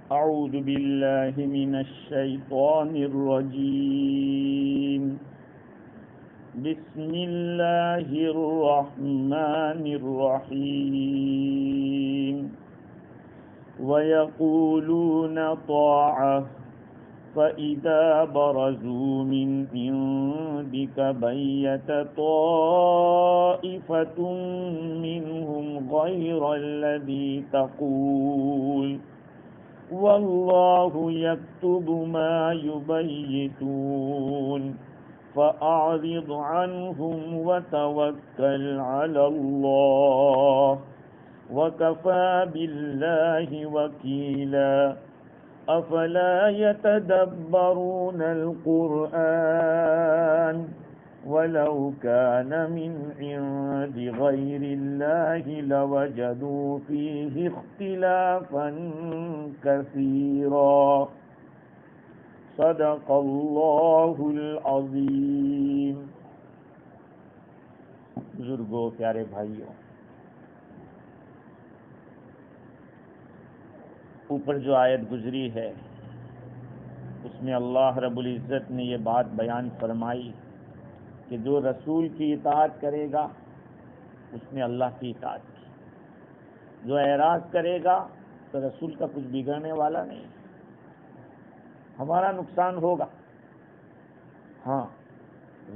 أعوذ بالله من الشيطان الرجيم بسم الله الرحمن الرحيم ويقولون طاعة فإذا برزوا من عندك بيت طائفة منهم غير الذي تقول والله يكتب ما يبيتون فأعرض عنهم وتوكل على الله وكفى بالله وكيلا أفلا يتدبرون القرآن ولو كان من عند غير الله لوجدوا فيه اختلافا كثيرا صدق اللہ العظیم۔ بزرگوں، پیارے بھائیوں، اوپر جو آیت گزری ہے اس میں اللہ رب العزت نے یہ بات بیان فرمائی کہ جو رسول کی اطاعت کرے گا اس نے اللہ کی اطاعت کی، جو اعراض کرے گا تو رسول کا کچھ بگڑنے والا نہیں، ہمارا نقصان ہوگا۔ ہاں،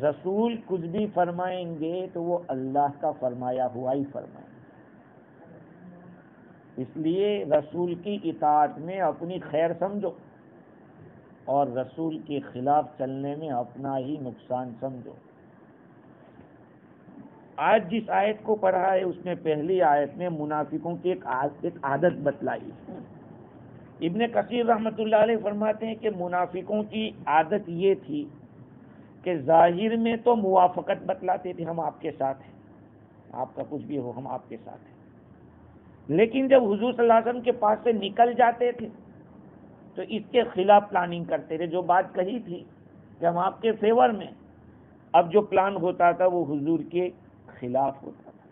رسول کچھ بھی فرمائیں گے تو وہ اللہ کا فرمایا ہوا ہی فرمائیں گے، اس لیے رسول کی اطاعت میں اپنی خیر سمجھو اور رسول کے خلاف چلنے میں اپنا ہی نقصان سمجھو۔ آج جس آیت کو پڑھا ہے اس میں پہلی آیت میں منافقوں کی ایک عادت بتلائی۔ ابن کثیر رحمۃ اللہ علیہ فرماتے ہیں کہ منافقوں کی عادت یہ تھی کہ ظاہر میں تو موافقت بتلاتے تھے، ہم آپ کے ساتھ ہیں، آپ کا کچھ بھی ہو ہم آپ کے ساتھ ہیں، لیکن جب حضور صلی اللہ علیہ وسلم کے پاس سے نکل جاتے تھے تو اس کے خلاف پلاننگ کرتے تھے۔ جو بات کہی تھی کہ ہم آپ کے فیور میں، اب جو پلان ہوتا تھا وہ حضور کے خلاف ہوتا تھا۔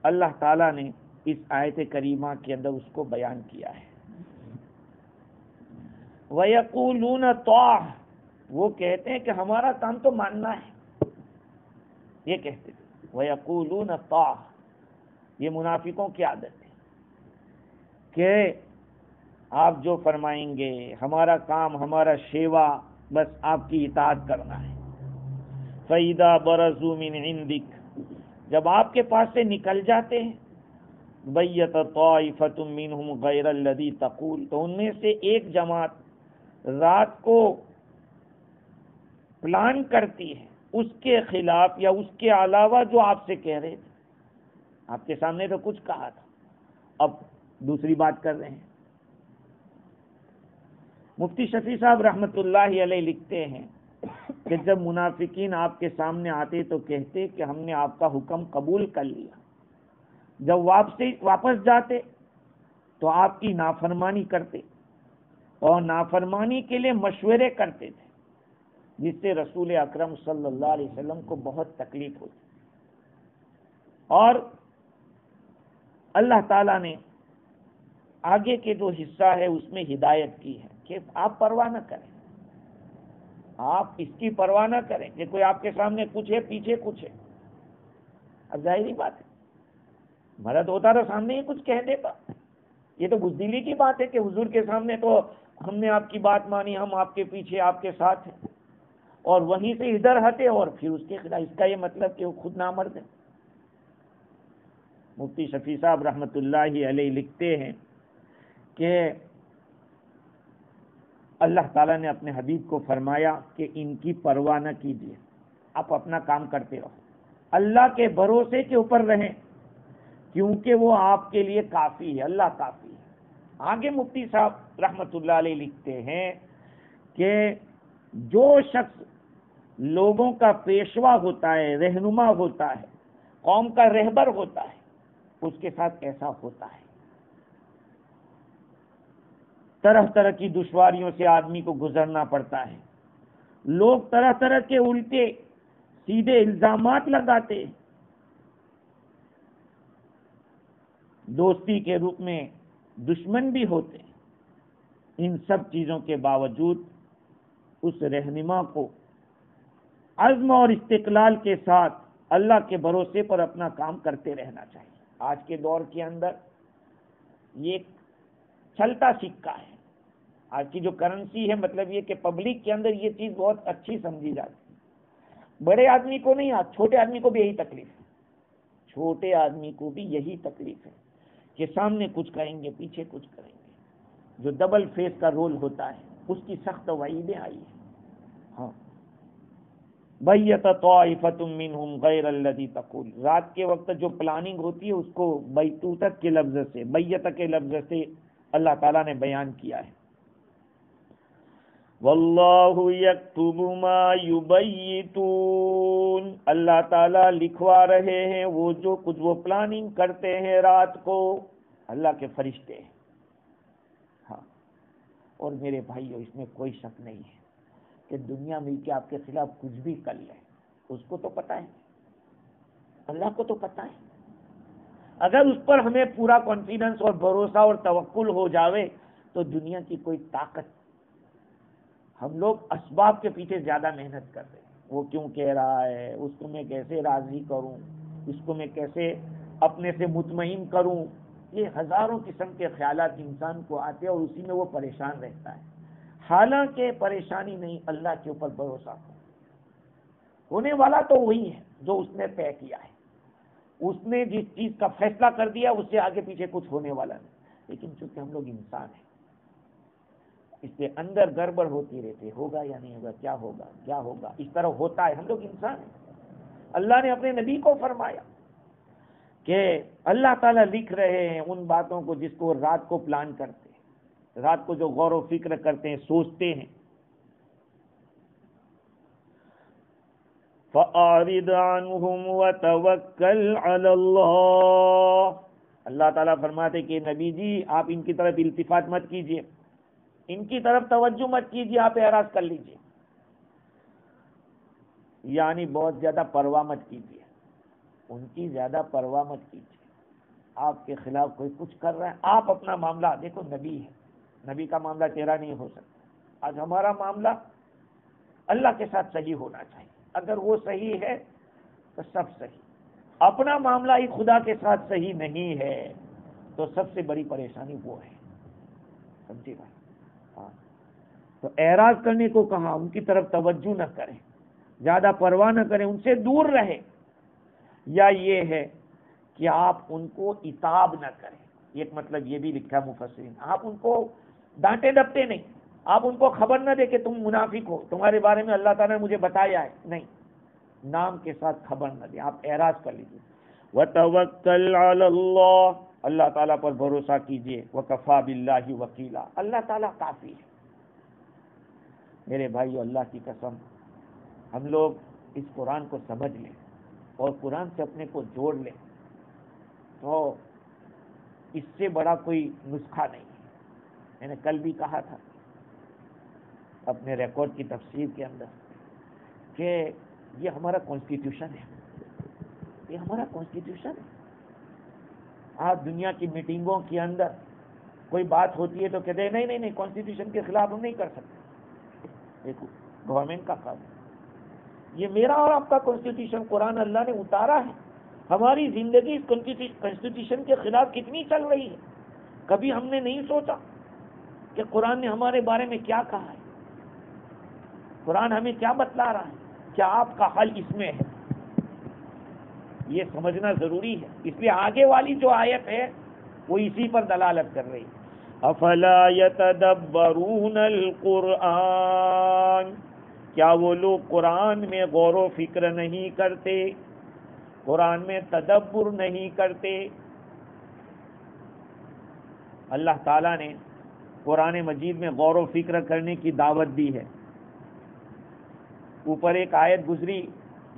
اللہ تعالیٰ نے اس آیت کریمہ کے اندر اس کو بیان کیا ہے۔ وَيَقُولُونَ طَاعَةٌ، وہ کہتے ہیں کہ ہمارا کام تو ماننا ہے، یہ کہتے تھے وَيَقُولُونَ طَاعَةٌ۔ یہ منافقوں کی عادت ہے کہ آپ جو فرمائیں گے، ہمارا کام، ہمارا شیوا بس آپ کی اطاعت کرنا ہے۔ فَإِذَا بَرَزُوا مِنْ عِنْدِكَ، جب آپ کے پاس سے نکل جاتے ہیں، بَيَّتَ طَائِفَةٌ مِّنْهُمْ غَيْرَ الَّذِي تَقُولُ، تو ان میں سے ایک جماعت رات کو پلان کرتی ہے اس کے خلاف یا اس کے علاوہ جو آپ سے کہہ رہے تھے۔ آپ کے سامنے تو کچھ کہا تھا، اب دوسری بات کر رہے ہیں۔ مفتی شفیع صاحب رحمۃ اللہ علیہ لکھتے ہیں کہ جب منافقین آپ کے سامنے آتے تو کہتے کہ ہم نے آپ کا حکم قبول کر لیا، جب واپس جاتے تو آپ کی نافرمانی کرتے اور نافرمانی کے لیے مشورے کرتے تھے، جس سے رسول اکرم صلی اللہ علیہ وسلم کو بہت تکلیف ہوتی، اور اللہ تعالیٰ نے آگے کے جو حصہ ہے اس میں ہدایت کی ہے کہ آپ پرواہ نہ کریں، آپ اس کی پرواہ نہ کریں کہ کوئی آپ کے سامنے کچھ ہے، پیچھے کچھ ہے۔ اب ظاہری بات ہے، مرد ہوتا تو سامنے ہی کچھ کہہ دیتا، یہ تو بزدلی کی بات ہے کہ حضور کے سامنے تو ہم نے آپ کی بات مانی، ہم آپ کے پیچھے آپ کے ساتھ ہیں، اور وہیں سے ادھر ہٹے اور پھر اس کے خلاف، اس کا یہ مطلب کہ وہ خود نامرد ہے۔ مفتی شفیع صاحب رحمۃ اللہ علیہ لکھتے ہیں کہ اللہ تعالیٰ نے اپنے حبیب کو فرمایا کہ ان کی پرواہ نہ کیجیے، آپ اپنا کام کرتے رہو، اللہ کے بھروسے کے اوپر رہیں، کیونکہ وہ آپ کے لیے کافی ہے، اللہ کافی ہے۔ آگے مفتی صاحب رحمۃ اللہ علیہ لکھتے ہیں کہ جو شخص لوگوں کا پیشوا ہوتا ہے، رہنما ہوتا ہے، قوم کا رہبر ہوتا ہے، اس کے ساتھ ایسا ہوتا ہے۔ طرح طرح کی دشواریوں سے آدمی کو گزرنا پڑتا ہے، لوگ طرح طرح کے الٹے سیدھے الزامات لگاتے، دوستی کے روپ میں دشمن بھی ہوتے ہیں، ان سب چیزوں کے باوجود اس رہنما کو عزم اور استقلال کے ساتھ اللہ کے بھروسے پر اپنا کام کرتے رہنا چاہیے۔ آج کے دور کے اندر یہ ایک چلتا سکہ ہے، آج کی جو کرنسی ہے، مطلب یہ کہ پبلک کے اندر یہ چیز بہت اچھی سمجھی جاتی ہے۔ بڑے آدمی کو نہیں، چھوٹے آدمی کو بھی یہی تکلیف ہے، چھوٹے آدمی کو بھی یہی تکلیف ہے کہ سامنے کچھ کہیں گے، پیچھے کچھ کریں گے۔ جو ڈبل فیس کا رول ہوتا ہے اس کی سخت وعیدیں آئی ہیں۔ ہاں، بیت طائفۃ منہم غیر الذی تقول، رات کے وقت جو پلاننگ ہوتی ہے اس کو بیتوتت کے لفظ سے، بیت کے لفظ سے اللہ تعالیٰ نے بیان کیا ہے۔ واللہ یکتب ما یبیتون، اللہ تعالیٰ لکھوا رہے ہیں وہ جو کچھ وہ پلاننگ کرتے ہیں رات کو، اللہ کے فرشتے ہیں۔ ہاں، اور میرے بھائیو اس میں کوئی شک نہیں ہے کہ دنیا مل کے آپ کے خلاف کچھ بھی کر لے، اس کو تو پتہ ہے، اللہ کو تو پتہ ہے۔ اگر اس پر ہمیں پورا کانفیڈنس اور بھروسہ اور توکل ہو جاوے تو دنیا کی کوئی طاقت، ہم لوگ اسباب کے پیچھے زیادہ محنت کر رہے ہیں، وہ کیوں کہہ رہا ہے، اس کو میں کیسے راضی کروں، اس کو میں کیسے اپنے سے مطمئن کروں، یہ ہزاروں قسم کے خیالات انسان کو آتے ہیں اور اسی میں وہ پریشان رہتا ہے۔ حالانکہ پریشانی نہیں، اللہ کے اوپر بھروسہ ہونے والا تو وہی ہے جو اس نے طے کیا ہے، اس نے جس چیز کا فیصلہ کر دیا اس سے آگے پیچھے کچھ ہونے والا نہیں۔ لیکن چونکہ ہم لوگ انسان ہیں اس سے اندر گڑبڑ ہوتی رہتی، ہوگا یا نہیں ہوگا، کیا ہوگا کیا ہوگا، اس طرح ہوتا ہے، ہم لوگ انسان ہیں۔ اللہ نے اپنے نبی کو فرمایا کہ اللہ تعالیٰ لکھ رہے ہیں ان باتوں کو جس کو رات کو پلان کرتے ہیں، رات کو جو غور و فکر کرتے ہیں، سوچتے ہیں۔ فَأَعْرِضْ عَنْهُمْ وَتَوَكَّلْ عَلَى اللَّهِ، اللہ تعالیٰ فرماتے کہ نبی جی آپ ان کی طرف التفات مت کیجیے، ان کی طرف توجہ مت کیجیے، آپ اعراض کر لیجیے، یعنی بہت زیادہ پرواہ مت کیجیے، ان کی زیادہ پرواہ مت کیجیے۔ آپ کے خلاف کوئی کچھ کر رہا ہے، آپ اپنا معاملہ دیکھو، نبی ہے، نبی کا معاملہ تیرا نہیں ہو سکتا۔ آج ہمارا معاملہ اللہ کے ساتھ صحیح ہونا چاہیے، اگر وہ صحیح ہے تو سب صحیح۔ اپنا معاملہ ہی خدا کے ساتھ صحیح نہیں ہے تو سب سے بڑی پریشانی وہ ہے، سمجھے بھائی؟ ہاں، تو اعراض کرنے کو کہا، ان کی طرف توجہ نہ کریں، زیادہ پرواہ نہ کریں، ان سے دور رہیں۔ یا یہ ہے کہ آپ ان کو عتاب نہ کریں، ایک مطلب یہ بھی لکھا مفسرین، آپ ان کو ڈانٹے ڈپٹے نہیں، آپ ان کو خبر نہ دے کہ تم منافق ہو، تمہارے بارے میں اللہ تعالیٰ نے مجھے بتایا ہے، نہیں، نام کے ساتھ خبر نہ دیں، آپ اعراض کر لیجیے۔ وَتَوَكَّلْ عَلَى اللَّهِ، اللہ تعالیٰ پر بھروسہ کیجیے، وَكَفَى بِاللَّهِ وَكِيلًا، اللہ تعالیٰ کافی ہے۔ میرے بھائیو، اللہ کی قسم، ہم لوگ اس قرآن کو سمجھ لیں اور قرآن سے اپنے کو جوڑ لیں تو اس سے بڑا کوئی نسخہ نہیں ہے۔ میں نے کل بھی کہا تھا اپنے ریکارڈ کی تفسیر کے اندر کہ یہ ہمارا کانسٹیٹیوشن ہے، یہ ہمارا کانسٹیٹیوشن ہے۔ آج دنیا کی میٹنگوں کے اندر کوئی بات ہوتی ہے تو کہتے ہیں نہیں نہیں نہیں، کانسٹیٹیوشن کے خلاف ہم نہیں کر سکتے۔ دیکھو، گورنمنٹ کا کام، یہ میرا اور آپ کا کانسٹیٹیوشن قرآن اللہ نے اتارا ہے، ہماری زندگی اس کانسٹیٹیوشن کے خلاف کتنی چل رہی ہے۔ کبھی ہم نے نہیں سوچا کہ قرآن نے ہمارے بارے میں کیا کہا ہے، قرآن ہمیں کیا بتلا رہا ہے، کیا آپ کا حل اس میں ہے، یہ سمجھنا ضروری ہے۔ اس لیے آگے والی جو آیت ہے وہ اسی پر دلالت کر رہی ہے۔ افلا یتدبرون القرآن، کیا وہ لوگ قرآن میں غور و فکر نہیں کرتے، قرآن میں تدبر نہیں کرتے۔ اللہ تعالیٰ نے قرآن مجید میں غور و فکر کرنے کی دعوت دی ہے۔ اوپر ایک آیت گزری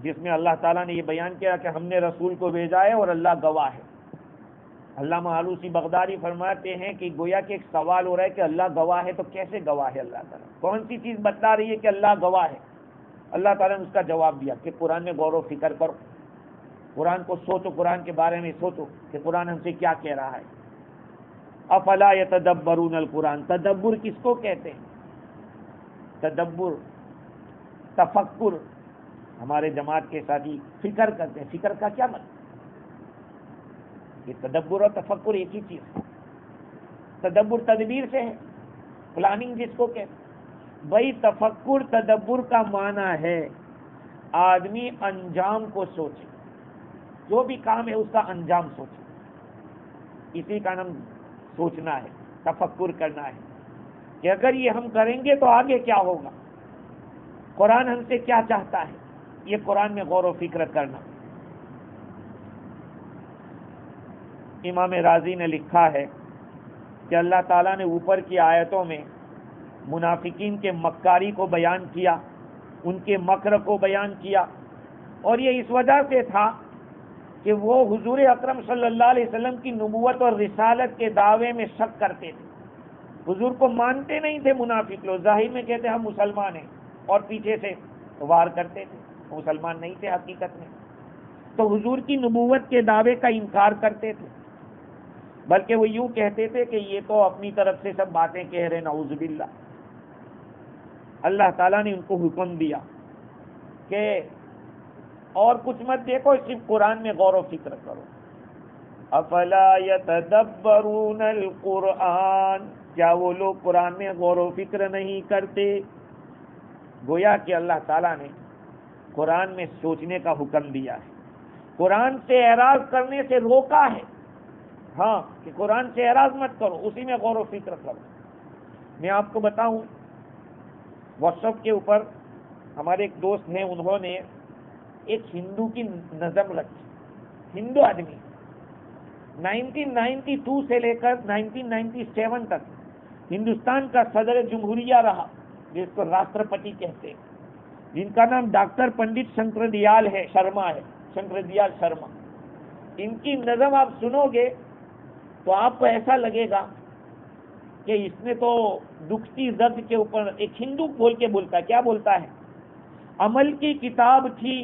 جس میں اللہ تعالیٰ نے یہ بیان کیا کہ ہم نے رسول کو بھیجا ہے اور اللہ گواہ ہے۔ علامہ آلوسی بغدادی فرماتے ہیں کہ گویا کہ ایک سوال ہو رہا ہے کہ اللہ گواہ ہے تو کیسے گواہ ہے اللہ تعالیٰ، کون سی چیز بتلا رہی ہے کہ اللہ گواہ ہے؟ اللہ تعالیٰ نے اس کا جواب دیا کہ قرآن میں غور و فکر کرو، قرآن کو سوچو، قرآن کے بارے میں سوچو کہ قرآن ہم سے کیا کہہ رہا ہے۔ افلا یتدبرون القرآن، تدبر کس کو کہتے ہیں؟ تدبر، تفکر، ہمارے جماعت کے ساتھی فکر کرتے ہیں، فکر کا کیا مطلب؟ یہ تدبر اور تفکر ایک ہی چیز ہے۔ تدبر تدبیر سے ہے، پلاننگ جس کو کہتے ہیں۔ بھائی تفکر تدبر کا معنی ہے آدمی انجام کو سوچے، جو بھی کام ہے اس کا انجام سوچے، اسی کا نام سوچنا ہے، تفکر کرنا ہے کہ اگر یہ ہم کریں گے تو آگے کیا ہوگا، قرآن ہم سے کیا چاہتا ہے، یہ قرآن میں غور و فکر کرنا۔ امام رازی نے لکھا ہے کہ اللہ تعالیٰ نے اوپر کی آیتوں میں منافقین کے مکاری کو بیان کیا، ان کے مکر کو بیان کیا، اور یہ اس وجہ سے تھا کہ وہ حضور اکرم صلی اللہ علیہ وسلم کی نبوت اور رسالت کے دعوے میں شک کرتے تھے، حضور کو مانتے نہیں تھے منافق لوگ، ظاہر میں کہتے ہم مسلمان ہیں اور پیچھے سے وار کرتے تھے، مسلمان نہیں تھے حقیقت میں، تو حضور کی نبوت کے دعوے کا انکار کرتے تھے، بلکہ وہ یوں کہتے تھے کہ یہ تو اپنی طرف سے سب باتیں کہہ رہے، نعوذ باللہ۔ اللہ تعالیٰ نے ان کو حکم دیا کہ اور کچھ مت دیکھو، صرف قرآن میں غور و فکر کرو۔ افلا یتدبرون القرآن، کیا وہ لوگ قرآن میں غور و فکر نہیں کرتے؟ گویا کہ اللہ تعالیٰ نے قرآن میں سوچنے کا حکم دیا ہے، قرآن سے اعراض کرنے سے روکا ہے، ہاں کہ قرآن سے اعراض مت کرو، اسی میں غور و فکر کرو۔ میں آپ کو بتاؤں، واٹس ایپ کے اوپر ہمارے ایک دوست ہیں، انہوں نے ایک ہندو کی نظم رکھی، ہندو آدمی 1992 سے لے کر 1997 تک ہندوستان کا صدر جمہوریہ رہا، جس کو راشٹرپتی کہتے ہیں، جن کا نام ڈاکٹر پنڈت شنکردیال شرما ہے، شنکردیال شرما۔ ان کی نظم آپ سنو گے تو آپ کو ایسا لگے گا کہ اس نے تو دکھتی زد کے اوپر، ایک ہندو بول کے بولتا ہے، کیا بولتا ہے؟ عمل کی کتاب تھی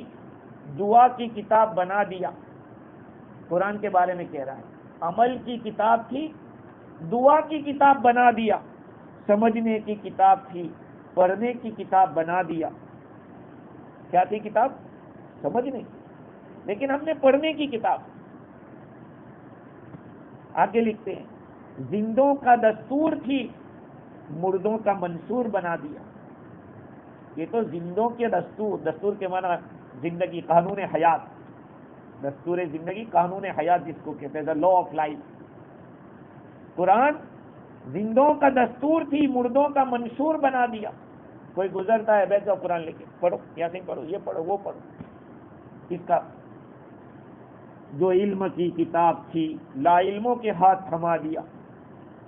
دعا کی کتاب بنا دیا، قرآن کے بارے میں کہہ رہا ہے، عمل کی کتاب تھی دعا کی کتاب بنا دیا، سمجھنے کی کتاب تھی پڑھنے کی کتاب بنا دیا۔ کیا تھی کتاب؟ سمجھنے کی، لیکن ہم نے پڑھنے کی کتاب۔ آگے لکھتے ہیں، زندوں کا دستور تھی مردوں کا منصور بنا دیا۔ یہ تو زندوں کے دستور، دستور کے معنی زندگی، قانون حیات، دستور زندگی، قانون حیات جس کو کہتے ہیں، دا لا آف لائف۔ قرآن زندوں کا دستور تھی مردوں کا منشور بنا دیا۔ کوئی گزرتا ہے، بیٹھ جاؤ قرآن لے کے پڑھو، یاسین پڑھو، یہ پڑھو، وہ پڑھو۔ اس کا جو علم کی کتاب تھی لا علموں کے ہاتھ تھما دیا،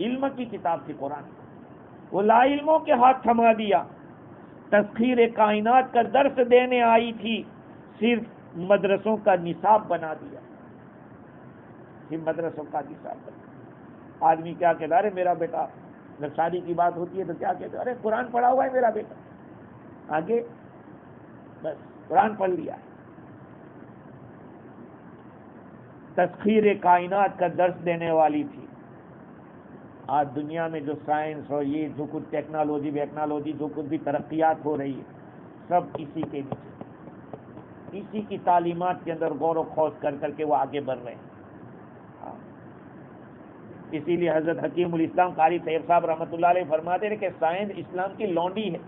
علم کی کتاب تھی قرآن، وہ لا علموں کے ہاتھ تھما دیا۔ تسخیر کائنات کا درس دینے آئی تھی، صرف مدرسوں کا نصاب بنا دیا، صرف مدرسوں کا نصاب بنا۔ آدمی کیا کہتا ہے، ارے میرا بیٹا، جب شادی کی بات ہوتی ہے تو کیا کہتا ہے، ارے قرآن پڑھا ہوا ہے میرا بیٹا، آگے بس قرآن پڑھ لیا ہے۔ تسخیر کائنات کا درس دینے والی تھی۔ آج دنیا میں جو سائنس اور یہ جو کچھ ٹیکنالوجی ویکنالوجی جو کچھ بھی ترقیات ہو رہی ہے، سب اسی کے نیچے، اسی کی تعلیمات کے اندر غور و خوض کر کر کے وہ آگے بڑھ رہے ہیں۔ اسی لیے حضرت حکیم الاسلام قاری طیب صاحب رحمۃ اللہ علیہ فرماتے ہیں کہ سائنس اسلام کی لونڈی ہے،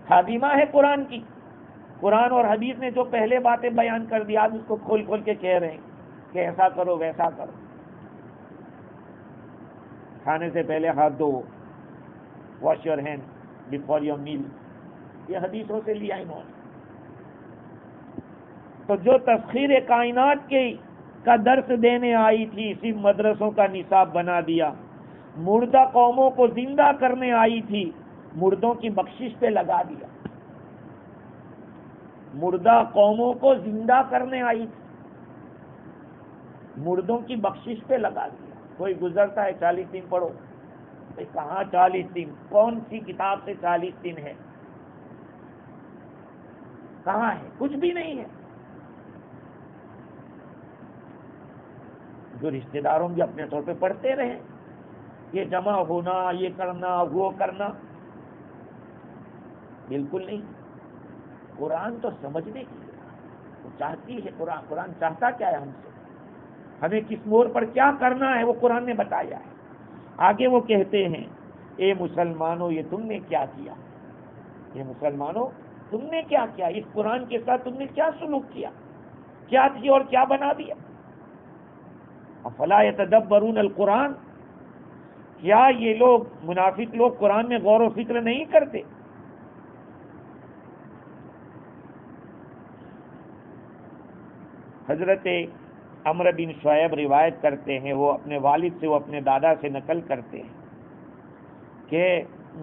خادمہ ہے قرآن کی۔ قرآن اور حدیث نے جو پہلے باتیں بیان کر دی، آج اس کو کھول کھول کے کہہ رہے ہیں کہ ایسا کرو ویسا کرو، کھانے سے پہلے ہاتھ دھو، wash your hand before your meal, یہ حدیثوں سے لیا انہوں نے۔ تو جو تسخیر کائنات کا درس دینے آئی تھی، صرف مدرسوں کا نصاب بنا دیا۔ مردہ قوموں کو زندہ کرنے آئی تھی، مردوں کی بخشش پہ لگا دیا۔ مردہ قوموں کو زندہ کرنے آئی تھی، مردوں کی بخشش پہ لگا دیا۔ کوئی گزرتا ہے 40 دن پڑھو، کہاں 40 دن، کون سی کتاب سے 40 دن ہے، کہاں ہے، کچھ بھی نہیں ہے۔ جو رشتہ داروں بھی اپنے طور پہ پڑھتے رہیں، یہ جمع ہونا، یہ کرنا، وہ کرنا، بالکل نہیں۔ قرآن تو سمجھنے کی ہے، وہ چاہتی ہے قرآن چاہتا کیا ہے ہم سے، ہمیں کس موڑ پر کیا کرنا ہے وہ قرآن نے بتایا ہے۔ آگے وہ کہتے ہیں اے مسلمانوں یہ تم نے کیا کیا، یہ مسلمانوں تم نے کیا کیا، اس قرآن کے ساتھ تم نے کیا سلوک کیا، کیا تھی اور کیا بنا دیا۔ افلا یتدبرون القرآن، کیا یہ لوگ منافق لوگ قرآن میں غور و فکر نہیں کرتے؟ حضرت عمرو بن شعیب روایت کرتے ہیں، وہ اپنے والد سے، وہ اپنے دادا سے نقل کرتے ہیں کہ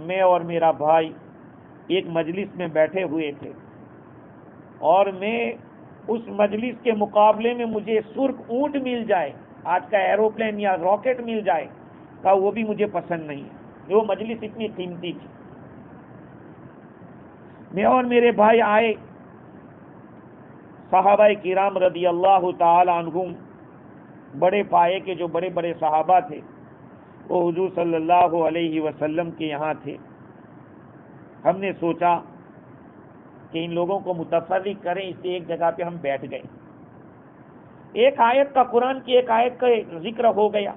میں اور میرا بھائی ایک مجلس میں بیٹھے ہوئے تھے، اور میں اس مجلس کے مقابلے میں مجھے سرخ اونٹ مل جائے، آج کا ایروپلین یا راکٹ مل جائے، کہا وہ بھی مجھے پسند نہیں ہے، وہ مجلس اتنی قیمتی تھی۔ میں اور میرے بھائی آئے، صحابہ کرام رضی اللہ تعالی عنہم، بڑے پائے کے جو بڑے بڑے صحابہ تھے، وہ حضور صلی اللہ علیہ وسلم کے یہاں تھے۔ ہم نے سوچا کہ ان لوگوں کو متفرق کریں، اس لیے ایک جگہ پہ ہم بیٹھ گئے۔ ایک آیت کا، قرآن کی ایک آیت کا ذکر ہو گیا،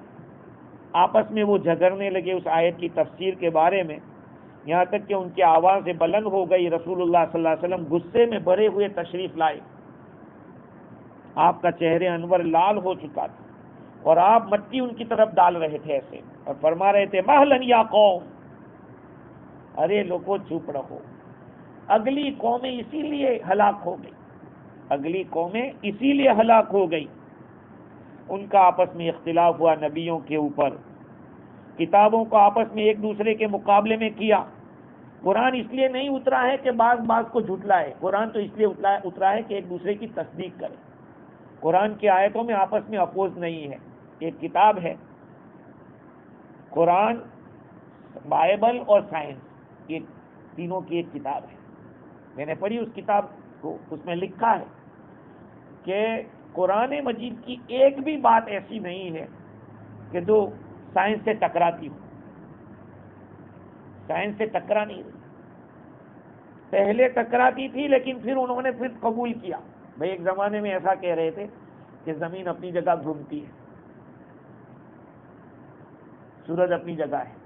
آپس میں وہ جھگڑنے لگے اس آیت کی تفسیر کے بارے میں، یہاں تک کہ ان کی آوازیں بلند ہو گئی۔ رسول اللہ صلی اللہ علیہ وسلم غصے میں بھرے ہوئے تشریف لائے، آپ کا چہرے انور لال ہو چکا تھا، اور آپ مٹی ان کی طرف ڈال رہے تھے ایسے، اور فرما رہے تھے مہلن یا قوم، ارے لوگوں چپ رہو، اگلی قومیں اسی لیے ہلاک ہو گئی، اگلی قومیں اسی لیے ہلاک ہو گئی۔ ان کا آپس میں اختلاف ہوا نبیوں کے اوپر، کتابوں کو آپس میں ایک دوسرے کے مقابلے میں کیا۔ قرآن اس لیے نہیں اترا ہے کہ بعض کو جھٹلائے، قرآن تو اس لیے اترا ہے کہ ایک دوسرے کی تصدیق کرے۔ قرآن کی آیتوں میں آپس میں اپوز نہیں ہے، ایک کتاب ہے قرآن، بائبل اور سائنس، یہ تینوں کی ایک کتاب ہے۔ میں نے پڑھی اس کتاب کو، اس میں لکھا ہے کہ قرآن مجید کی ایک بھی بات ایسی نہیں ہے کہ جو سائنس سے ٹکراتی ہو، سائنس سے ٹکرا نہیں رہی، پہلے ٹکراتی تھی لیکن پھر انہوں نے قبول کیا۔ بھئی ایک زمانے میں ایسا کہہ رہے تھے کہ زمین اپنی جگہ گھومتی ہے، سورج اپنی جگہ ہے،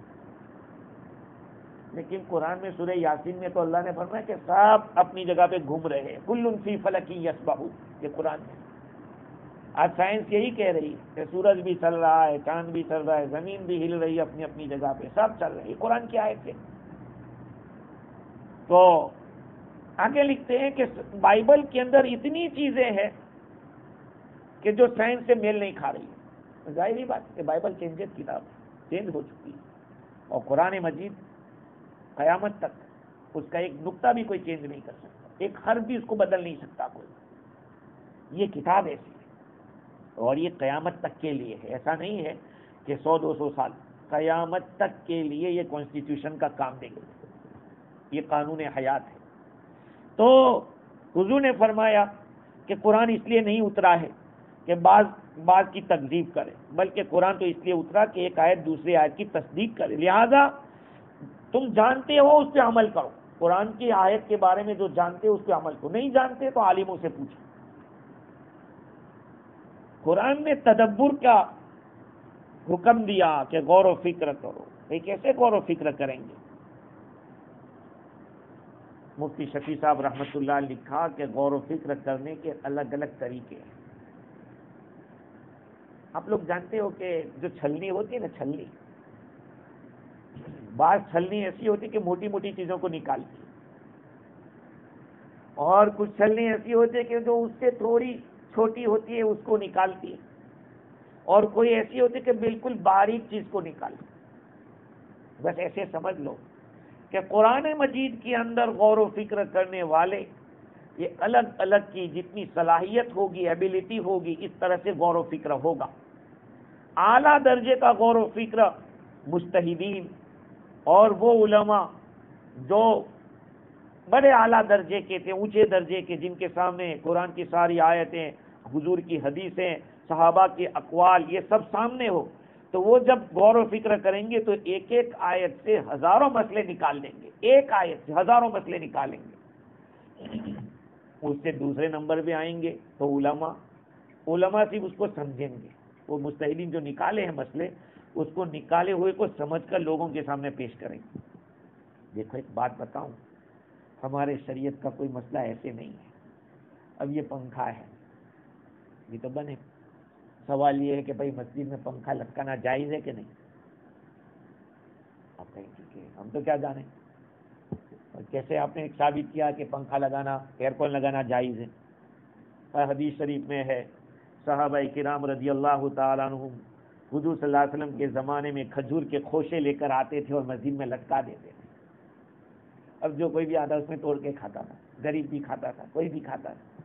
لیکن قرآن میں سورہ یاسین میں تو اللہ نے فرمایا کہ سب اپنی جگہ پہ گھوم رہے ہیں، کل فی فلک یسبحون، یہ قرآن ہے۔ آج سائنس یہی کہہ رہی ہے کہ سورج بھی چل رہا ہے، چاند بھی چل رہا ہے، زمین بھی ہل رہی ہے اپنی اپنی جگہ پہ، سب چل رہے ہیں، یہ قرآن کی آیت ہے۔ تو آگے لکھتے ہیں کہ بائبل کے اندر اتنی چیزیں ہیں کہ جو سائنس سے میل نہیں کھا رہی ہے۔ ظاہری بات کہ بائبل چینجز کتاب چینج ہو چکی ہے، اور قرآن مجید قیامت تک اس کا ایک نقطہ بھی کوئی چینج نہیں کر سکتا، ایک حرف بھی اس کو بدل نہیں سکتا کوئی۔ یہ کتاب ایسی ہے، اور یہ قیامت تک کے لیے ہے، ایسا نہیں ہے کہ 100-200 سال، قیامت تک کے لیے یہ کانسٹیٹیوشن کا کام دے گی، یہ قانون حیات ہے۔ تو حضور نے فرمایا کہ قرآن اس لیے نہیں اترا ہے کہ بعض کی تکذیب کرے، بلکہ قرآن تو اس لیے اترا کہ ایک آیت دوسری آیت کی تصدیق کرے، لہذا تم جانتے ہو اس پہ عمل کرو، قرآن کی آیت کے بارے میں جو جانتے ہو اس پہ عمل کرو، نہیں جانتے تو عالموں سے پوچھو۔ قرآن نے تدبر کا حکم دیا کہ غور و فکر کرو، یہ کیسے غور و فکر کریں گے؟ مفتی شفیع صاحب رحمۃ اللہ نے لکھا کہ غور و فکر کرنے کے الگ الگ طریقے ہیں۔ آپ لوگ جانتے ہو کہ جو چھلنی ہوتی ہے نا، چھلنی، بعض چھلنی ایسی ہوتی کہ موٹی موٹی چیزوں کو نکالتی، اور کچھ چھلنی ایسی ہوتی ہے کہ جو اس سے تھوڑی چھوٹی ہوتی ہے اس کو نکالتی ہے، اور کوئی ایسی ہوتی ہے کہ بالکل باریک چیز کو نکالتی۔ بس ایسے سمجھ لو کہ قرآن مجید کے اندر غور و فکر کرنے والے یہ الگ الگ کی جتنی صلاحیت ہوگی، ایبیلٹی ہوگی، اس طرح سے غور و فکر ہوگا۔ اعلیٰ درجے کا غور و فکر مجتہدین اور وہ علماء جو بڑے اعلیٰ درجے کے تھے، اونچے درجے کے، جن کے سامنے قرآن کی ساری آیتیں، حضور کی حدیثیں صحابہ کے اقوال یہ سب سامنے ہو تو وہ جب غور و فکر کریں گے تو ایک ایک آیت سے ہزاروں مسئلے نکال لیں گے، ایک آیت سے ہزاروں مسئلے نکالیں گے۔ اس سے دوسرے نمبر پہ آئیں گے تو علماء صرف اس کو سمجھیں گے، وہ مجتہدین جو نکالے ہیں مسئلے اس کو نکالے ہوئے کو سمجھ کر لوگوں کے سامنے پیش کریں گے۔ دیکھو ایک بات بتاؤں، ہمارے شریعت کا کوئی مسئلہ ایسے نہیں ہے۔ اب یہ پنکھا ہے، یہ تو بنے، سوال یہ ہے کہ بھائی مسجد میں پنکھا لٹکانا جائز ہے کہ نہیں؟ آپ کہیں ٹھیک ہے، ہم تو کیا جانیں، اور کیسے آپ نے ثابت کیا کہ پنکھا لگانا، ایئر کون لگانا جائز ہے؟ حدیث شریف میں ہے صحابہ کرام رضی اللہ تعالیٰ عنہم حضور صلی اللہ علیہ وسلم کے زمانے میں کھجور کے خوشے لے کر آتے تھے اور مسجد میں لٹکا دیتے تھے۔ اب جو کوئی بھی آتا اس میں توڑ کے کھاتا تھا، غریب بھی کھاتا تھا، کوئی بھی کھاتا تھا۔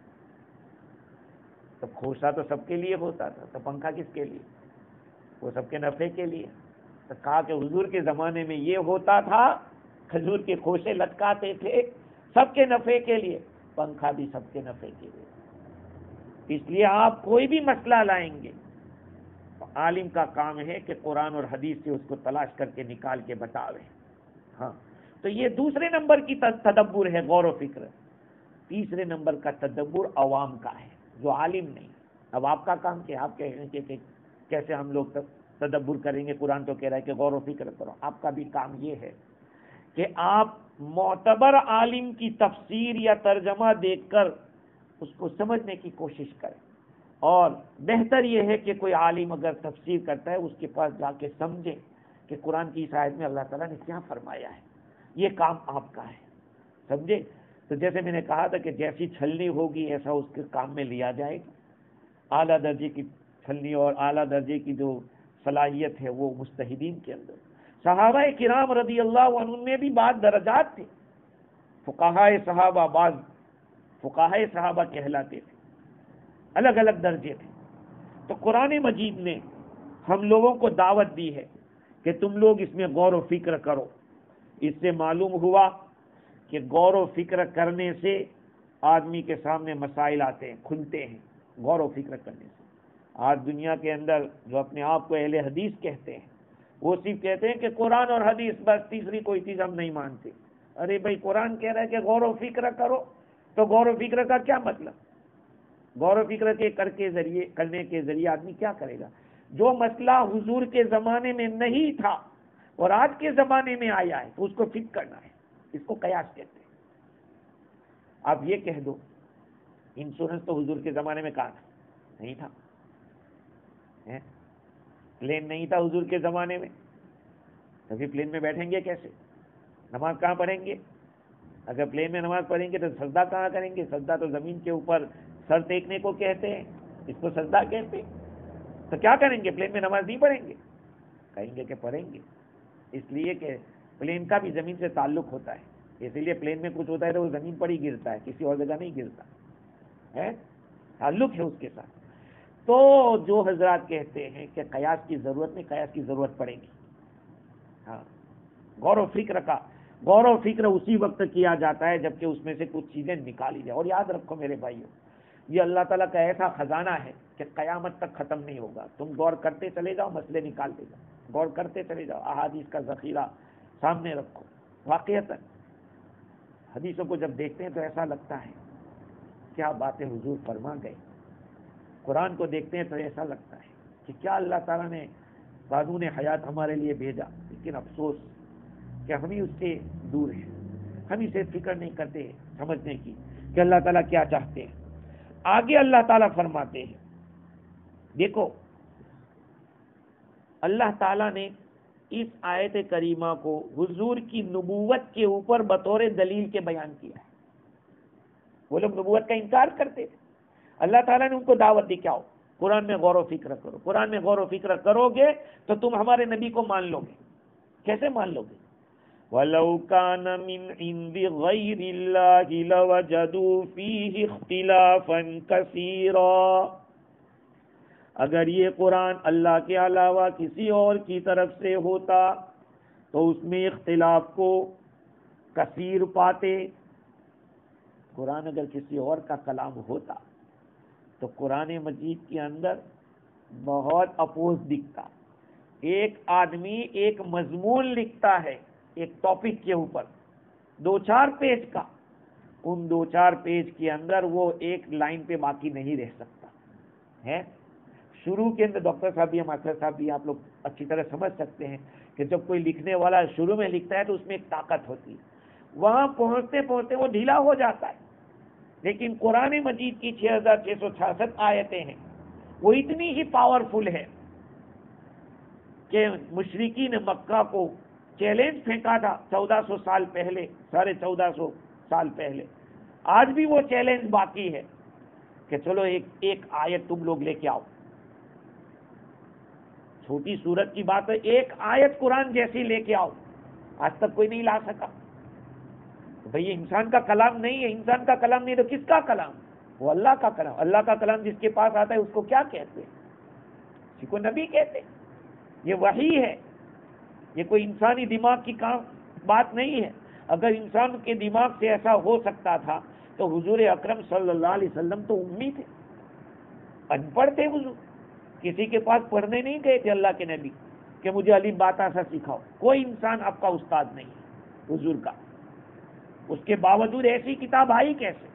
تو خوشہ تو سب کے لیے ہوتا تھا، تو پنکھا کس کے لیے؟ وہ سب کے نفع کے لیے۔ تو کہا کہ حضور کے زمانے میں یہ ہوتا تھا، کھجور کے خوشے لٹکاتے تھے سب کے نفع کے لیے، پنکھا بھی سب کے نفع کے لیے۔ اس لیے آپ کوئی بھی مسئلہ لائیں گے تو عالم کا کام ہے کہ قرآن اور حدیث سے اس کو تلاش کر کے نکال کے بتاوے۔ ہاں، تو یہ دوسرے نمبر کی تدبر ہے، غور و فکر۔ تیسرے نمبر کا تدبر عوام کا ہے، جو عالم نہیں۔ اب آپ کا کام کیا؟ آپ کہیں کہ کیسے ہم لوگ تدبر کریں گے؟ قرآن تو کہہ رہا ہے کہ غور و فکر کرو۔ آپ کا بھی کام یہ ہے کہ آپ معتبر عالم کی تفسیر یا ترجمہ دیکھ کر اس کو سمجھنے کی کوشش کریں، اور بہتر یہ ہے کہ کوئی عالم اگر تفسیر کرتا ہے اس کے پاس جا کے سمجھیں کہ قرآن کی اس آیت میں اللہ تعالیٰ نے کیا فرمایا ہے۔ یہ کام آپ کا ہے، سمجھے؟ تو جیسے میں نے کہا تھا کہ جیسی چھلنی ہوگی ایسا اس کے کام میں لیا جائے گا۔ اعلیٰ درجے کی چھلنی اور اعلیٰ درجے کی جو صلاحیت ہے وہ مجتہدین کے اندر۔ صحابہ کرام رضی اللہ عنہ میں بھی بعض درجات تھے، فقہائے صحابہ، بعض فقہائے صحابہ کہلاتے تھے، الگ الگ درجے تھے۔ تو قرآن مجید نے ہم لوگوں کو دعوت دی ہے کہ تم لوگ اس میں غور و فکر کرو۔ اس سے معلوم ہوا کہ غور و فکر کرنے سے آدمی کے سامنے مسائل آتے ہیں، کھلتے ہیں، غور و فکر کرنے سے۔ آج دنیا کے اندر جو اپنے آپ کو اہل حدیث کہتے ہیں وہ صرف کہتے ہیں کہ قرآن اور حدیث، بس تیسری کوئی چیز ہم نہیں مانتے۔ ارے بھائی، قرآن کہہ رہا ہے کہ غور و فکر کرو، تو غور و فکر کا کیا مطلب؟ غور و فکر کرنے کے ذریعے آدمی کیا کرے گا؟ جو مسئلہ حضور کے زمانے میں نہیں تھا اور آج کے زمانے میں آیا ہے تو اس کو فٹ کرنا ہے، اس کو قیاس کہتے ہیں۔ آپ یہ کہہ دو انشورنس تو حضور کے زمانے میں کہاں تھا؟ نہیں تھا۔ پلین نہیں تھا حضور کے زمانے میں، تو پھر پلین میں بیٹھیں گے کیسے؟ نماز کہاں پڑھیں گے؟ اگر پلین میں نماز پڑھیں گے تو سجدہ کہاں کریں گے؟ سجدہ تو زمین کے اوپر سر ٹیکنے کو کہتے ہیں، اس کو سجدہ کہتے ہیں۔ تو کیا کریں گے؟ پلین میں نماز نہیں پڑھیں گے؟ کہیں گے کہ پڑھیں گے، اس لیے کہ پلین کا بھی زمین سے تعلق ہوتا ہے، اسی لیے پلین میں کچھ ہوتا ہے تو وہ زمین پر ہی گرتا ہے، کسی اور جگہ نہیں گرتا ہے، تعلق ہے اس کے ساتھ۔ تو جو حضرات کہتے ہیں کہ قیاس کی ضرورت نہیں، قیاس کی ضرورت پڑے گی۔ ہاں، غور و فکر اسی وقت کیا جاتا ہے جبکہ اس میں سے کچھ چیزیں نکالی جائے۔ اور یاد رکھو میرے بھائیو، یہ اللہ تعالیٰ کا ایسا خزانہ ہے کہ قیامت تک ختم نہیں ہوگا۔ تم غور کرتے چلے جاؤ، مسئلے نکالتے جاؤ، غور کرتے چلے جاؤ، احادیث کا ذخیرہ سامنے رکھو۔ واقعتاً حدیثوں کو جب دیکھتے ہیں تو ایسا لگتا ہے کیا باتیں حضور فرما گئے، قرآن کو دیکھتے ہیں تو ایسا لگتا ہے کہ کیا اللہ تعالیٰ نے قانون حیات ہمارے لیے بھیجا، لیکن افسوس کہ ہم ہی اس سے دور ہیں، ہم اسے فکر نہیں کرتے سمجھنے کی کہ اللہ تعالیٰ کیا چاہتے ہیں۔ آگے اللہ تعالیٰ فرماتے ہیں، دیکھو اللہ تعالیٰ نے اس آیت کریمہ کو حضور کی نبوت کے اوپر بطور دلیل کے بیان کیا ہے۔ وہ لوگ نبوت کا انکار کرتے تھے، اللہ تعالیٰ نے ان کو دعوت دی، کیا ہو؟ قرآن میں غور و فکر کرو۔ قرآن میں غور و فکر کرو گے تو تم ہمارے نبی کو مان لو گے۔ کیسے مان لو گے؟ وَلَوْ كَانَ مِنْ عِنْدِ غَيْرِ اللَّهِ لَوَجَدُوا فِيهِ اخْتِلَافًا كَثِيرًا۔ اگر یہ قرآن اللہ کے علاوہ کسی اور کی طرف سے ہوتا تو اس میں اختلاف کو کثیر پاتے۔ قرآن اگر کسی اور کا کلام ہوتا تو قرآن مجید کے اندر بہت اپوز دکھتا. ایک آدمی ایک مضمون لکھتا ہے ایک ٹاپک کے اوپر 2-4 پیج کا، ان 2-4 پیج کے اندر وہ ایک لائن پہ باقی نہیں رہ سکتا ہے. شروع کے اندر ڈاکٹر صاحب بھی، ماسٹر صاحب بھی، آپ لوگ اچھی طرح سمجھ سکتے ہیں کہ جب کوئی لکھنے والا شروع میں لکھتا ہے تو اس میں ایک طاقت ہوتی ہے، وہاں پہنچتے پہنچتے وہ ڈھیلا ہو جاتا ہے. لیکن قرآن مجید کی 6666 آیتیں ہیں، وہ اتنی ہی پاورفل ہے کہ مشرکین مکہ کو چیلنج پھینکا تھا 1400 سال پہلے، 1450 سال پہلے. آج بھی وہ چیلنج باقی ہے کہ چلو ایک آیت تم لوگ لے کے آؤ. چھوٹی سورت کی بات ہے، ایک آیت قرآن جیسی لے کے آؤ. آج تک کوئی نہیں لا سکا. بھئی یہ انسان کا کلام نہیں ہے، انسان کا کلام نہیں تو کس کا کلام؟ وہ اللہ کا کلام. اللہ کا کلام جس کے پاس آتا ہے اس کو کیا کہتے ہیں؟ اسی کو نبی کہتے ہیں. یہ وحی ہے، یہ کوئی انسانی دماغ کی بات نہیں ہے. اگر انسان کے دماغ سے ایسا ہو سکتا تھا تو حضور اکرم صلی اللہ علیہ وسلم تو امی تھے، ان پڑھ تھے. حضور کسی کے پاس پڑھنے نہیں گئے تھے اللہ کے نبی کہ مجھے الف با تا سا سکھاؤ. کوئی انسان آپ کا استاد نہیں ہے حضور کا. اس کے باوجود ایسی کتاب آئی کیسے؟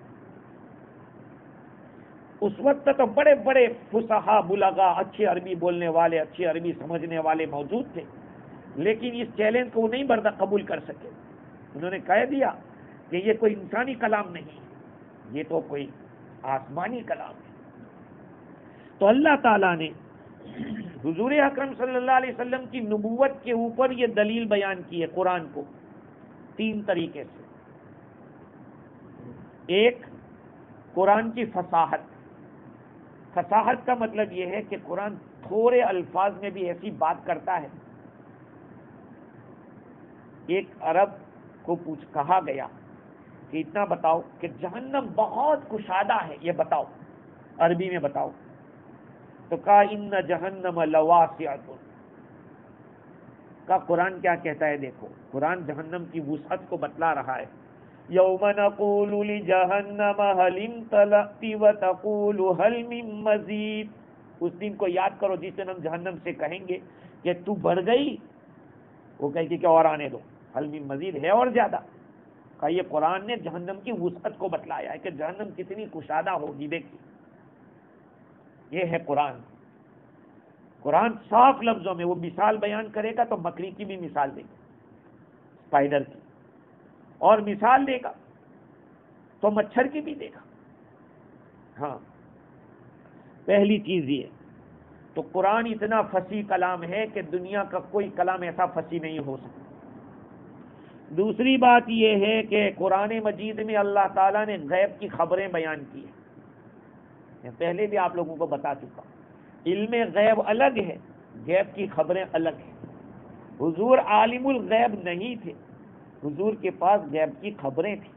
اس وقت تو بڑے بڑے فصحا بلغا، اچھی عربی بولنے والے، اچھی عربی سمجھنے والے موجود تھے، لیکن اس چیلنج کو وہ نہیں قبول کر سکے. انہوں نے کہہ دیا کہ یہ کوئی انسانی کلام نہیں، یہ تو کوئی آسمانی کلام ہے. تو اللہ تعالیٰ نے حضور اکرم صلی اللہ علیہ وسلم کی نبوت کے اوپر یہ دلیل بیان کی ہے قرآن کو 3 طریقے سے. ایک، قرآن کی فصاحت. فصاحت کا مطلب یہ ہے کہ قرآن تھوڑے الفاظ میں بھی ایسی بات کرتا ہے. ایک عرب کو کہا گیا کہ اتنا بتاؤ کہ جہنم بہت کشادہ ہے، یہ بتاؤ، عربی میں بتاؤ. تو کہا ان جہنم لواسعۃ. کا قرآن کیا کہتا ہے؟ دیکھو قرآن جہنم کی وسعت کو بتلا رہا ہے. یوم نقول لجہنم هل امتلأت وتقول هل من مزید. اس دن کو یاد کرو جس دن ہم جہنم سے کہیں گے کہ تو بڑھ گئی، وہ کہے گی کہ اور آنے دو، هل من مزید ہے اور زیادہ. کہ یہ قرآن نے جہنم کی وسعت کو بتلایا ہے کہ جہنم کتنی کشادہ ہوگی. دیکھیے یہ ہے قرآن. قرآن صاف لفظوں میں وہ مثال بیان کرے گا تو مکڑی کی بھی مثال دے گا، اسپائڈر کی، اور مثال دے گا تو مچھر کی بھی دے گا. ہاں، پہلی چیز یہ. تو قرآن اتنا فصیح کلام ہے کہ دنیا کا کوئی کلام ایسا فصیح نہیں ہو سکتا. دوسری بات یہ ہے کہ قرآن مجید میں اللہ تعالیٰ نے غیب کی خبریں بیان کی ہیں. میں پہلے بھی آپ لوگوں کو بتا چکا ہوں، علم غیب الگ ہے، غیب کی خبریں الگ ہیں. حضور عالم الغیب نہیں تھے، حضور کے پاس غیب کی خبریں تھیں.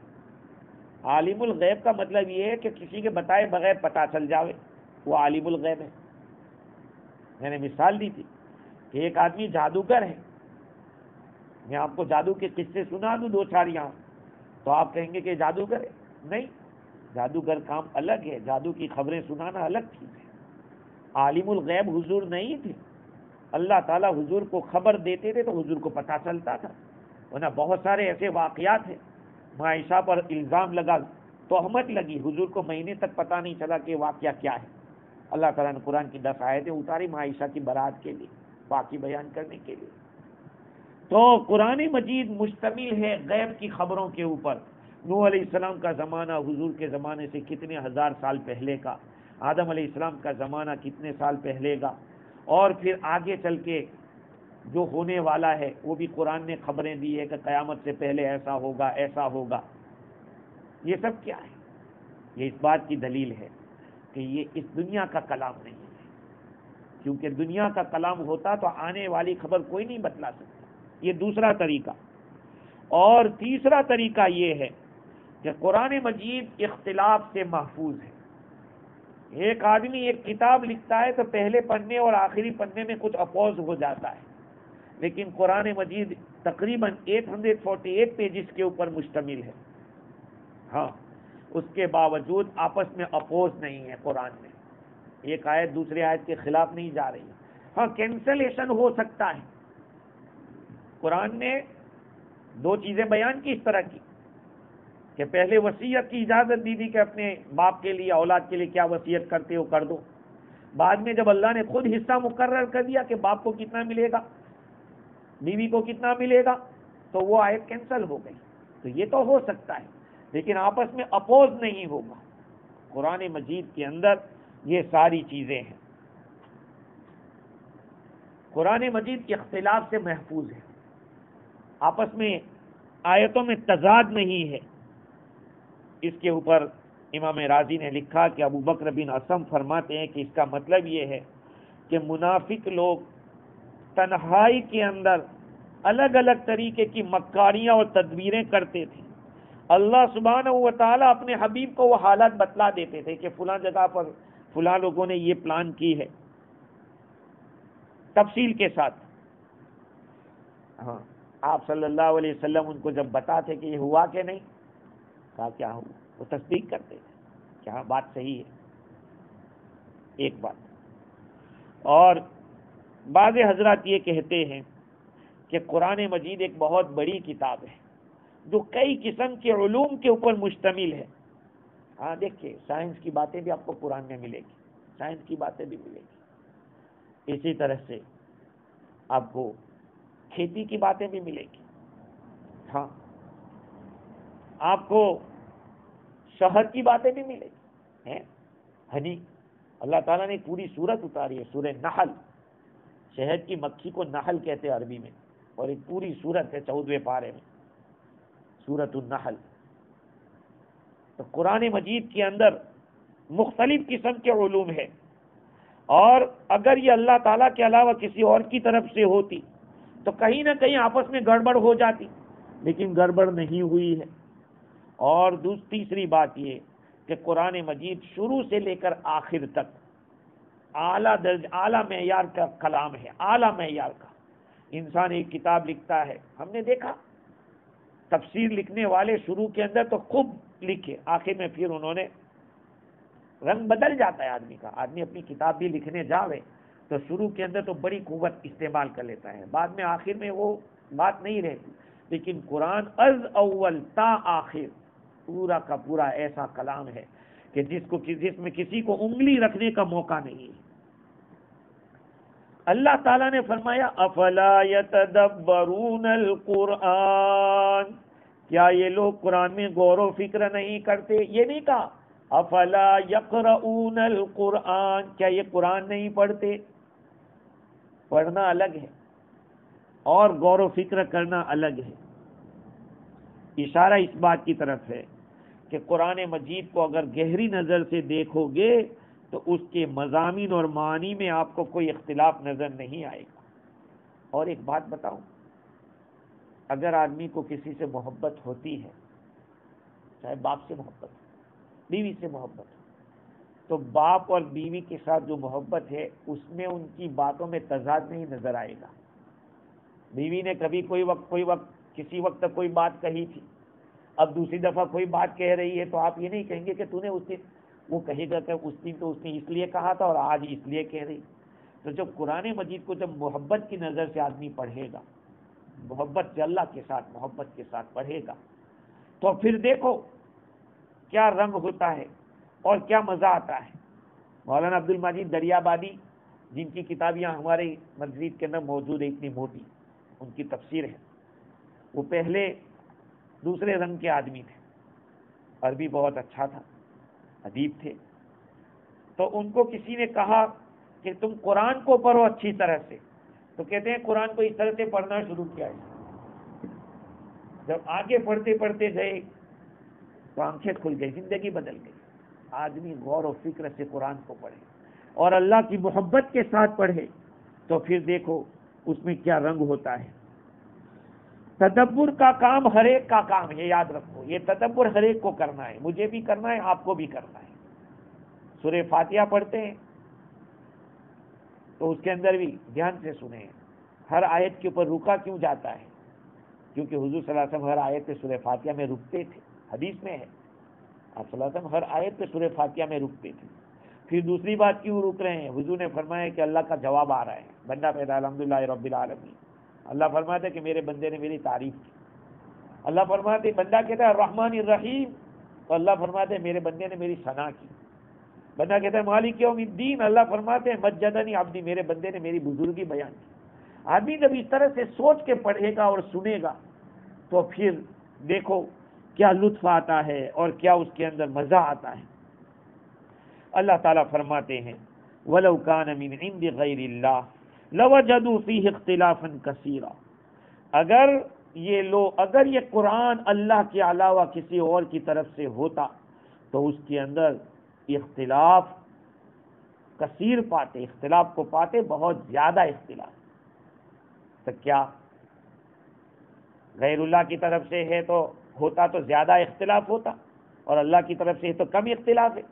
عالم الغیب کا مطلب یہ ہے کہ کسی کے بتائے بغیر پتہ چل جاوے، وہ عالم الغیب ہے. میں نے مثال دی تھی کہ ایک آدمی جادوگر ہے. میں آپ کو جادو کے قصے سنا دوں 2-4 یہاں تو آپ کہیں گے کہ جادوگر ہے. نہیں، جادوگر کام الگ ہے، جادو کی خبریں سنانا الگ چیز ہے. عالم الغیب حضور نہیں تھے. اللہ تعالیٰ حضور کو خبر دیتے تھے تو حضور کو پتہ چلتا تھا. ورنہ بہت سارے ایسے واقعات ہیں، عائشہ پر الزام لگا، تہمت لگی، حضور کو مہینے تک پتہ نہیں چلا کہ واقعہ کیا ہے. اللہ تعالیٰ نے قرآن کی 10 آیتیں اتاری عائشہ کی برات کے لیے، باقی بیان کرنے کے لیے. تو قرآن مجید مشتمل ہے غیب کی خبروں کے اوپر. نوح علیہ السلام کا زمانہ حضور کے زمانے سے کتنے ہزار سال پہلے کا، آدم علیہ السلام کا زمانہ کتنے سال پہلے کا، اور پھر آگے چل کے جو ہونے والا ہے وہ بھی قرآن نے خبریں دی ہے کہ قیامت سے پہلے ایسا ہوگا ایسا ہوگا. یہ سب کیا ہے؟ یہ اس بات کی دلیل ہے کہ یہ اس دنیا کا کلام نہیں ہے، کیونکہ دنیا کا کلام ہوتا تو آنے والی خبر کوئی نہیں بتلا سکتا. یہ دوسرا طریقہ. اور تیسرا طریقہ یہ ہے کہ قرآن مجید اختلاف سے محفوظ ہے. ایک آدمی ایک کتاب لکھتا ہے تو پہلے پڑھنے اور آخری پڑھنے میں کچھ اپوز ہو جاتا ہے، لیکن قرآن مجید تقریباً 848 پیجز کے اوپر مشتمل ہے. ہاں، اس کے باوجود آپس میں اپوز نہیں ہے قرآن میں. ایک آیت دوسری آیت کے خلاف نہیں جا رہی. ہاں کینسلیشن ہو سکتا ہے. قرآن نے دو چیزیں بیان کی اس طرح کی کہ پہلے وصیت کی اجازت دی کہ اپنے باپ کے لیے اولاد کے لیے کیا وصیت کرتے ہو کر دو. بعد میں جب اللہ نے خود حصہ مقرر کر دیا کہ باپ کو کتنا ملے گا بیوی کو کتنا ملے گا تو وہ آیت کینسل ہو گئی. تو یہ تو ہو سکتا ہے لیکن آپس میں اپوز نہیں ہوگا. قرآن مجید کے اندر یہ ساری چیزیں ہیں. قرآن مجید کے اختلاف سے محفوظ ہے. آپس میں آیتوں میں تضاد نہیں ہے. اس کے اوپر امام رازی نے لکھا کہ ابو بکر بن اسم فرماتے ہیں کہ اس کا مطلب یہ ہے کہ منافق لوگ تنہائی کے اندر الگ الگ طریقے کی مکاریاں اور تدبیریں کرتے تھے. اللہ سبحانہ و تعالیٰ اپنے حبیب کو وہ حالات بتلا دیتے تھے کہ فلاں جگہ پر فلاں لوگوں نے یہ پلان کی ہے تفصیل کے ساتھ. ہاں آپ صلی اللہ علیہ وسلم ان کو جب بتاتے کہ یہ ہوا کہ نہیں, کہا کیا ہوا, وہ تصدیق کرتے تھے کہ ہاں بات صحیح ہے. ایک بات. اور بعض حضرات یہ کہتے ہیں کہ قرآن مجید ایک بہت بڑی کتاب ہے جو کئی قسم کے علوم کے اوپر مشتمل ہے. ہاں دیکھیے سائنس کی باتیں بھی آپ کو قرآن میں ملے گی, سائنس کی باتیں بھی ملے گی. اسی طرح سے آپ کو کھیتی کی باتیں بھی ملے گی. ہاں آپ کو شہد کی باتیں بھی ملے گی. ہنی اللہ تعالیٰ نے پوری سورت اتاری ہے, سورہ نحل. شہد کی مکھی کو نحل کہتے ہیں عربی میں, اور ایک پوری سورت ہے 14ویں پارے میں سورۃ النحل. تو قرآن مجید کے اندر مختلف قسم کے علوم ہے, اور اگر یہ اللہ تعالیٰ کے علاوہ کسی اور کی طرف سے ہوتی تو کہیں نہ کہیں آپس میں گڑبڑ ہو جاتی, لیکن گڑبڑ نہیں ہوئی ہے. اور تیسری بات یہ کہ قرآن مجید شروع سے لے کر آخر تک اعلیٰ معیار کا کلام ہے, اعلیٰ معیار کا. انسان ایک کتاب لکھتا ہے, ہم نے دیکھا تفسیر لکھنے والے شروع کے اندر تو خوب لکھے, آخر میں پھر انہوں نے رنگ بدل جاتا ہے آدمی کا. آدمی اپنی کتاب بھی لکھنے جاوے تو شروع کے اندر تو بڑی قوت استعمال کر لیتا ہے, بعد میں آخر میں وہ بات نہیں رہتی. لیکن قرآن از اول تا آخر پورا کا پورا ایسا کلام ہے کہ جس میں کسی کو انگلی رکھنے کا موقع نہیں ہے. اللہ تعالیٰ نے فرمایا افلا یتدبرون القرآن, کیا یہ لوگ قرآن میں غور و فکر نہیں کرتے. یہ نہیں کہا افلا یقرؤون القرآن, کیا یہ قرآن نہیں پڑھتے. پڑھنا الگ ہے اور غور و فکر کرنا الگ ہے. اشارہ اس بات کی طرف ہے کہ قرآن مجید کو اگر گہری نظر سے دیکھو گے تو اس کے مضامین اور معنی میں آپ کو کوئی اختلاف نظر نہیں آئے گا. اور ایک بات بتاؤں, اگر آدمی کو کسی سے محبت ہوتی ہے, چاہے باپ سے محبت ہو, بیوی سے محبت ہو, تو باپ اور بیوی کے ساتھ جو محبت ہے اس میں ان کی باتوں میں تضاد نہیں نظر آئے گا. بیوی نے کبھی کوئی وقت کسی وقت کوئی بات کہی تھی, اب دوسری دفعہ کوئی بات کہہ رہی ہے تو آپ یہ نہیں کہیں گے کہ تو نے اس دن, وہ کہے گا کہ اس دن تو اس نے اس لیے کہا تھا اور آج اس لیے کہہ رہی. تو جب قرآن مجید کو جب محبت کی نظر سے آدمی پڑھے گا, محبت سے اللہ کے ساتھ محبت کے ساتھ پڑھے گا, تو پھر دیکھو کیا رنگ ہوتا ہے اور کیا مزہ آتا ہے. مولانا عبد المجید دریابادی جن کی کتابیاں ہمارے مسجد کے اندر موجود ہے, اتنی موٹی ان کی تفسیر ہے, وہ پہلے دوسرے رنگ کے آدمی تھے, عربی بہت اچھا تھا, ادیب تھے. تو ان کو کسی نے کہا کہ تم قرآن کو پڑھو اچھی طرح سے, تو کہتے ہیں قرآن کو اس طرح سے پڑھنا شروع کیا ہے. جب آگے پڑھتے پڑھتے گئے تو آنکھیں کھل گئی, زندگی بدل گئی. آدمی غور و فکر سے قرآن کو پڑھے اور اللہ کی محبت کے ساتھ پڑھے تو پھر دیکھو اس میں کیا رنگ ہوتا ہے. تدبر کا کام ہر ایک کا کام ہے, یاد رکھو یہ تدبر ہر ایک کو کرنا ہے, مجھے بھی کرنا ہے, آپ کو بھی کرنا ہے. سورہ فاتحہ پڑھتے ہیں تو اس کے اندر بھی دھیان سے سنیں ہر آیت کے اوپر رکا کیوں جاتا ہے, کیونکہ حضور صلی اللہ علیہ وسلم ہر آیت پہ سورہ فاتحہ میں رکتے تھے. حدیث میں ہے آپ صلی اللہ علیہ وسلم ہر آیت پہ سورہ فاتحہ میں رکتے تھے. پھر دوسری بات کیوں رک رہے ہیں؟ حضور نے فرمایا کہ اللہ کا جواب آ رہا ہے، بندہ پیدا الحمدللہ رب العالمین، اللہ فرماتے ہیں کہ میرے بندے نے میری تعریف کی، اللہ فرماتے ہیں بندہ کہتا ہے الرحمن الرحیم، تو اللہ فرماتے ہیں میرے بندے نے میری ثنا کی، بندہ کہتا ہے مالک یوم الدین، اللہ فرماتے ہیں مجدنی عبدی، میرے بندے نے میری بزرگی بیان کی۔ آدمی جب اس طرح سے سوچ کے پڑھے گا اور سنے گا تو پھر دیکھو کیا لطف آتا ہے اور کیا اس کے اندر مزہ آتا ہے۔ اللہ تعالیٰ فرماتے ہیں وَلَوْ كَانَ مِنْ عِنْدِ غَيْرِ اللَّهِ لَوَجَدُوا فِيهِ اخْتِلَافًا كَثِيرًا، اگر یہ قرآن اللہ کے علاوہ کسی اور کی طرف سے ہوتا تو اس کے اندر اختلاف کثیر پاتے، اختلاف کو پاتے، بہت زیادہ اختلاف۔ تو کیا غیر اللہ کی طرف سے ہے تو ہوتا تو زیادہ اختلاف ہوتا، اور اللہ کی طرف سے ہے تو کم اختلاف ہے؟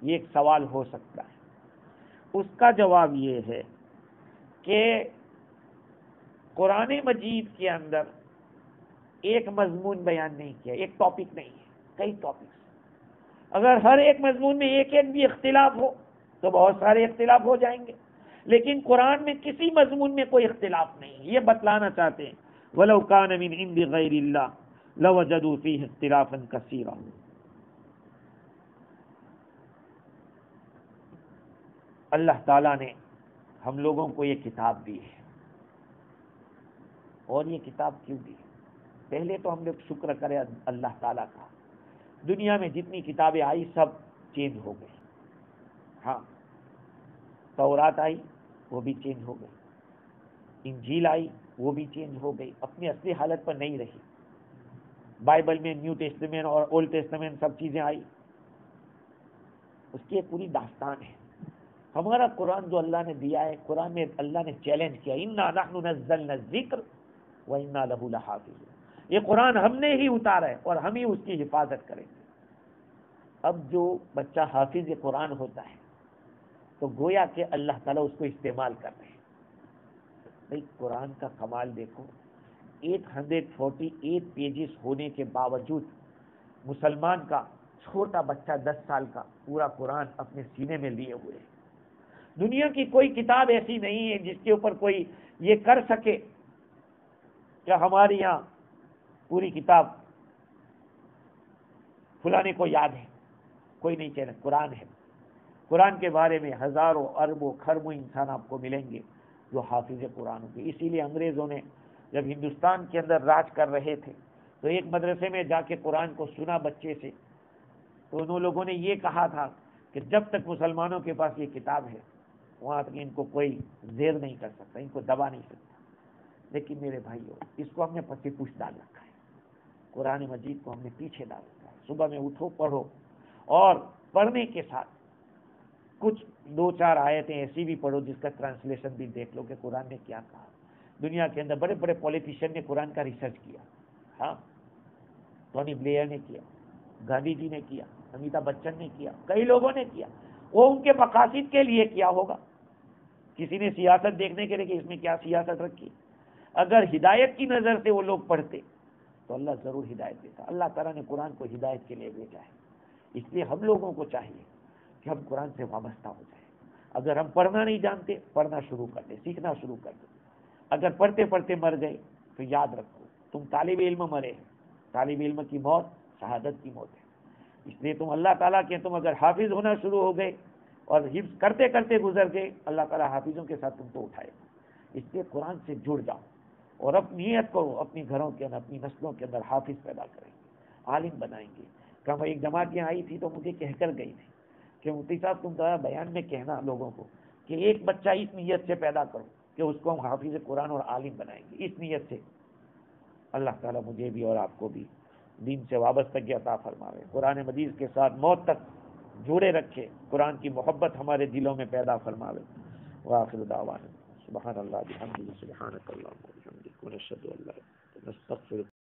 یہ ایک سوال ہو سکتا ہے۔ اس کا جواب یہ ہے کہ قرآن مجید کے اندر ایک مضمون بیان نہیں کیا، ایک ٹاپک نہیں ہے، کئی ٹاپکس۔ اگر ہر ایک مضمون میں ایک ایک بھی اختلاف ہو تو بہت سارے اختلاف ہو جائیں گے، لیکن قرآن میں کسی مضمون میں کوئی اختلاف نہیں ہے۔ یہ بتلانا چاہتے ہیں وَلَوْ كَانَ مِنْ عِنْدِ غَيْرِ اللَّهِ لَوَجَدُوا فِيهِ اخْتِلَافًا كَثِيرًا۔ اللہ تعالیٰ نے ہم لوگوں کو یہ کتاب دی ہے، اور یہ کتاب کیوں دی؟ پہلے تو ہم لوگ شکر کرے اللہ تعالیٰ کا، دنیا میں جتنی کتابیں آئی سب چینج ہو گئی۔ ہاں، تورات آئی وہ بھی چینج ہو گئی، انجیل آئی وہ بھی چینج ہو گئی، اپنی اصلی حالت پر نہیں رہی۔ بائبل میں نیو ٹیسٹمنٹ اور اولڈ ٹیسٹمنٹ سب چیزیں آئی، اس کی ایک پوری داستان ہے۔ ہمارا قرآن جو اللہ نے دیا ہے، قرآن میں اللہ نے چیلنج کیا اِنَّا نَحْنُ نَزَّلْنَا الذِّکْرَ وَإِنَّا لَهُ لَحَافِظُونَ، یہ قرآن ہم نے ہی اتارا ہے اور ہم ہی اس کی حفاظت کریں گے۔ اب جو بچہ حافظ قرآن ہوتا ہے تو گویا کہ اللہ تعالیٰ اس کو استعمال کر رہے ہیں۔ بھائی قرآن کا کمال دیکھو، 848 پیجز ہونے کے باوجود مسلمان کا چھوٹا بچہ 10 سال کا پورا قرآن اپنے سینے میں لیے ہوئے ہے۔ دنیا کی کوئی کتاب ایسی نہیں ہے جس کے اوپر کوئی یہ کر سکے کہ ہماری یہاں پوری کتاب فلانے کو یاد ہے، کوئی نہیں چاہتا۔ قرآن ہے، قرآن کے بارے میں ہزاروں اربوں کھربوں انسان آپ کو ملیں گے جو حافظ قرآن ہوں گے۔ اسی لیے انگریزوں نے جب ہندوستان کے اندر راج کر رہے تھے تو ایک مدرسے میں جا کے قرآن کو سنا بچے سے، تو انہوں لوگوں نے یہ کہا تھا کہ جب تک مسلمانوں کے پاس یہ کتاب ہے وہاں تک ان کو کوئی زیر نہیں کر سکتا، ان کو دبا نہیں سکتا۔ لیکن میرے بھائیو، اس کو ہم نے پسی پوچھ ڈال رکھا ہے، قرآن مجید کو ہم نے پیچھے ڈال رکھا ہے۔ صبح میں اٹھو پڑھو، اور پڑھنے کے ساتھ کچھ 2-4 آیتیں ایسی بھی پڑھو جس کا ٹرانسلیشن بھی دیکھ لو کہ قرآن نے کیا کہا۔ دنیا کے اندر بڑے بڑے پولیٹیشین نے قرآن کا ریسرچ کیا، ہاں، ٹونی بلیئر نے کیا، گاندھی جی نے کیا، امیتابھ بچن نے کیا، کئی لوگوں نے کیا۔ وہ ان کے مقاصد کے لیے کیا ہوگا، کسی نے سیاست دیکھنے کے لیے کہ اس میں کیا سیاست رکھی۔ اگر ہدایت کی نظر سے وہ لوگ پڑھتے تو اللہ ضرور ہدایت دیتا۔ اللہ تعالیٰ نے قرآن کو ہدایت کے لیے بھیجا ہے، اس لیے ہم لوگوں کو چاہیے کہ ہم قرآن سے وابستہ ہو جائیں۔ اگر ہم پڑھنا نہیں جانتے، پڑھنا شروع کر دیں، سیکھنا شروع کر دیں۔ اگر پڑھتے پڑھتے مر گئے تو یاد رکھو تم طالب علم مرے، طالب علم کی موت شہادت کی موت ہے۔ اس لیے تم اللہ تعالیٰ کے تم اگر حافظ ہونا شروع ہو گئے اور حفظ کرتے کرتے گزر گئے، اللہ تعالیٰ حافظوں کے ساتھ تم کو اٹھائے گا۔ اس لیے قرآن سے جڑ جاؤ اور اپنی نیت کرو، اپنی گھروں کے اندر، اپنی نسلوں کے اندر حافظ پیدا کریں گے، عالم بنائیں گے۔ کہ ایک جماعت یہاں آئی تھی تو مجھے کہہ کر گئی تھی کہ مفتی صاحب تم ذرا بیان میں کہنا لوگوں کو کہ ایک بچہ اس نیت سے پیدا کرو کہ اس کو ہم حافظ قرآن اور عالم بنائیں گے، اس نیت سے۔ اللہ تعالیٰ مجھے بھی اور آپ کو بھی دین سے وابستگی عطا فرماوے، قرآن مجید کے ساتھ موت تک جوڑے رکھے، قرآن کی محبت ہمارے دلوں میں پیدا فرماوے۔ وآخر دعوانا سبحان اللہ بحمدہ سبحانک اللہم وبحمدک ونشہد ان لا الہ الا انت نستغفرک